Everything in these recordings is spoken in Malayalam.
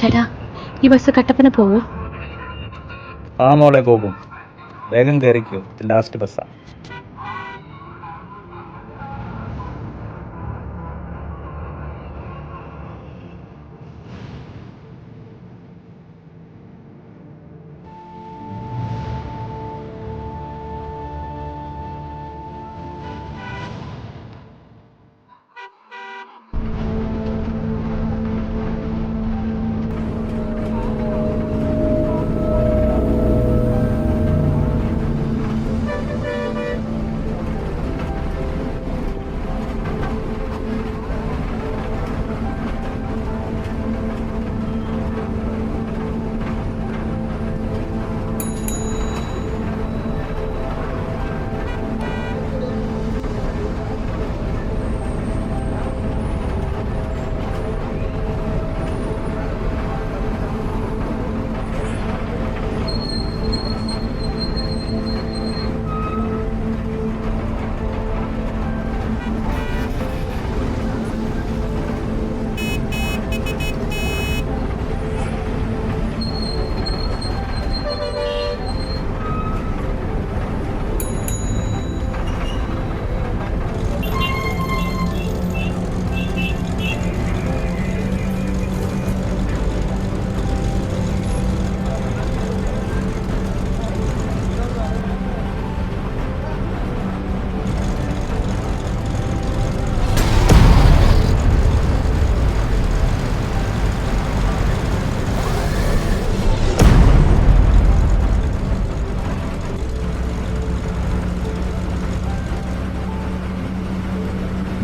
ചേട്ടാ, ഈ ബസ് കട്ടപ്പന പോവോ? ആ മോളെ പോകും. വേഗം കയറിക്കോ, ലാസ്റ്റ് ബസ്സാ.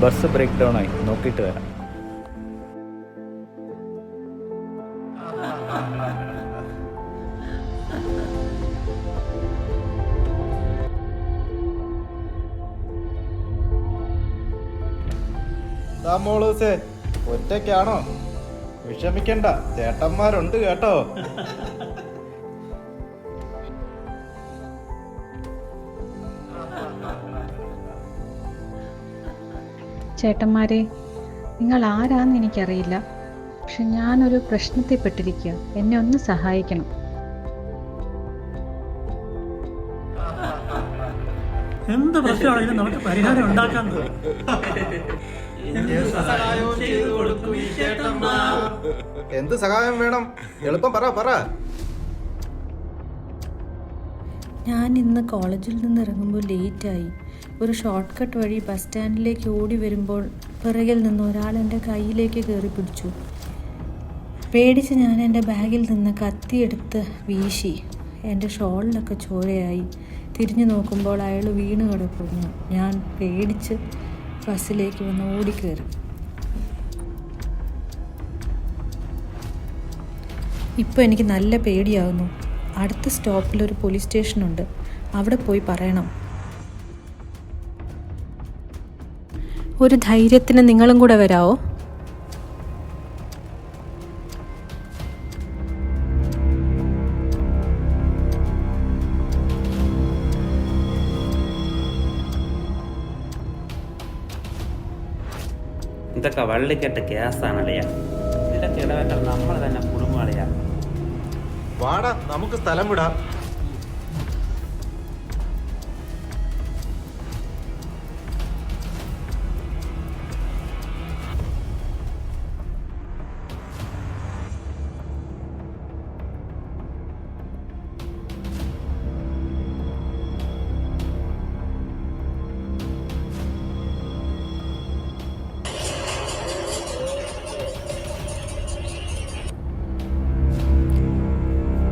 ബസ് ബ്രേക്ക് ഡൗൺ ആയി, നോക്കിയിട്ട് വരാം. മോളൂസേ, ഒറ്റയ്ക്കാണോ? വിഷമിക്കണ്ട, ചേട്ടന്മാരുണ്ട് കേട്ടോ. ചേട്ടന്മാരെ, നിങ്ങൾ ആരാന്ന് എനിക്കറിയില്ല. പക്ഷെ ഞാനൊരു പ്രശ്നത്തിൽ പെട്ടിരിക്കുക. എന്നെ ഒന്ന് സഹായിക്കണം. എന്ത് പ്രശ്നമാണെങ്കിലും നമുക്ക് പരിഹാരം ഉണ്ടാക്കാൻ. എന്ത് സഹായം വേണം? എളുപ്പം പറ. ഞാൻ ഇന്ന് കോളേജിൽ നിന്ന് ഇറങ്ങുമ്പോൾ ലേറ്റായി. ഒരു ഷോർട്ട് കട്ട് വഴി ബസ് സ്റ്റാൻഡിലേക്ക് ഓടി വരുമ്പോൾ പിറകിൽ നിന്ന് ഒരാൾ എൻ്റെ കയ്യിലേക്ക് കയറി പിടിച്ചു. പേടിച്ച് ഞാൻ എൻ്റെ ബാഗിൽ നിന്ന് കത്തിയെടുത്ത് വീശി. എൻ്റെ ഷോളിലൊക്കെ ചോരയായി. തിരിഞ്ഞു നോക്കുമ്പോൾ അയാൾ വീണ് കിടക്കുന്നു. ഞാൻ പേടിച്ച് ബസ്സിലേക്ക് വന്ന് ഓടിക്കയറി. ഇപ്പോൾ എനിക്ക് നല്ല പേടിയാവുന്നു. അടുത്ത സ്റ്റോപ്പിലൊരു പോലീസ് സ്റ്റേഷനുണ്ട്, അവിടെ പോയി പറയണം. ഒരു ധൈര്യത്തിന് നിങ്ങളും കൂടെ വരാമോ? ഇതൊക്കെ വള്ളിക്കെട്ട് കേസാണല്ലയാ. ഇതിലൊക്കെ ഇടപെട്ടാൽ നമ്മൾ തന്നെ കുടുംബാളിയാ. വാടാ, നമുക്ക് സ്ഥലം വിടാം.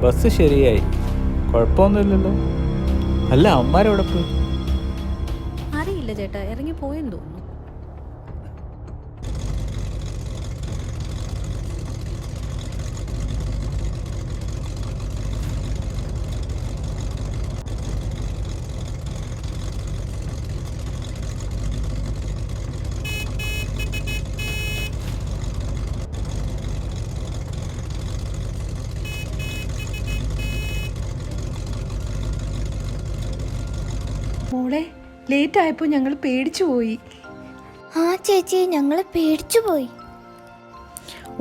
ബസ് ശരിയായി, കുഴപ്പമൊന്നുമില്ലല്ലോ. അല്ല, അമ്മമാരെവിടെ പോയി? അറിയില്ല ചേട്ടാ, ഇറങ്ങി പോയെന്ന് തോന്നുന്നു. മോളെ, ലേറ്റ് ആയപ്പോൾ ഞങ്ങൾ പേടിച്ചു പോയി. ആ ചേച്ചി, ഞങ്ങൾ പേടിച്ചു പോയി.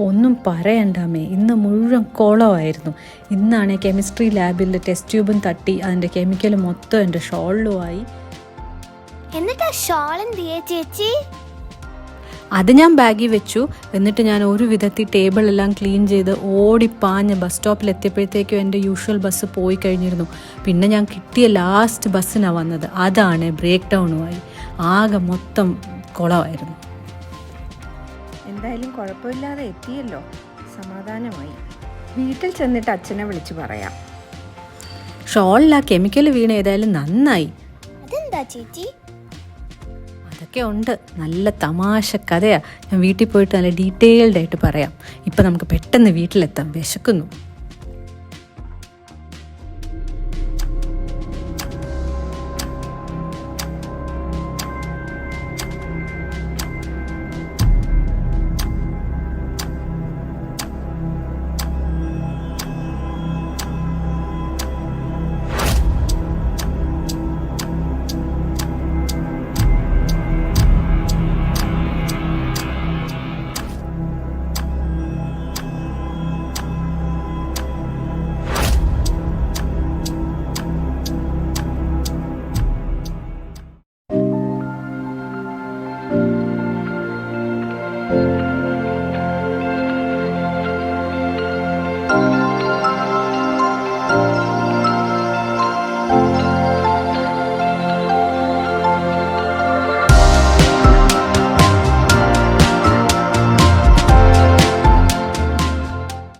ഒന്നും പറയണ്ടാമേ, ഇന്ന് മുഴുവൻ കുളമായിരുന്നു. ഇന്നാണ് കെമിസ്ട്രി ലാബിൽ ടെസ്റ്റ് ട്യൂബും തട്ടി അതിൻ്റെ കെമിക്കൽ മൊത്തം എൻ്റെ ഷോളിലുമായി. എന്നിട്ട് ഷോൾ എന്തിയേ ചേച്ചി? അത് ഞാൻ ബാഗിൽ വെച്ചു. എന്നിട്ട് ഞാൻ ഒരു വിധത്തിൽ ടേബിളെല്ലാം ക്ലീൻ ചെയ്ത് ഓടിപ്പാഞ്ഞ് ബസ് സ്റ്റോപ്പിലെത്തിയപ്പോഴത്തേക്കും എൻ്റെ യൂഷ്വൽ ബസ് പോയി കഴിഞ്ഞിരുന്നു. പിന്നെ ഞാൻ കിട്ടിയ ലാസ്റ്റ് ബസ്സിനാണ് വന്നത്. അതാണ് ബ്രേക്ക് ഡൗണുമായി. ആകെ മൊത്തം കുളമായിരുന്നു. എന്തായാലും കുഴപ്പമില്ലാതെ എത്തിയല്ലോ, സമാധാനമായി. വീട്ടിൽ ചെന്നിട്ട് അച്ഛനെ വിളിച്ചു പറയാം. ഷോളിൽ ആ കെമിക്കൽ വീണ് ഏതായാലും നന്നായി. അതെന്താ ചേച്ചി? അതൊക്കെ ഉണ്ട്, നല്ല തമാശ കഥയാണ്. ഞാൻ വീട്ടിൽ പോയിട്ട് നല്ല ഡീറ്റെയിൽഡ് ആയിട്ട് പറയാം. ഇപ്പം നമുക്ക് പെട്ടെന്ന് വീട്ടിലെത്താം, വിശക്കുന്നു.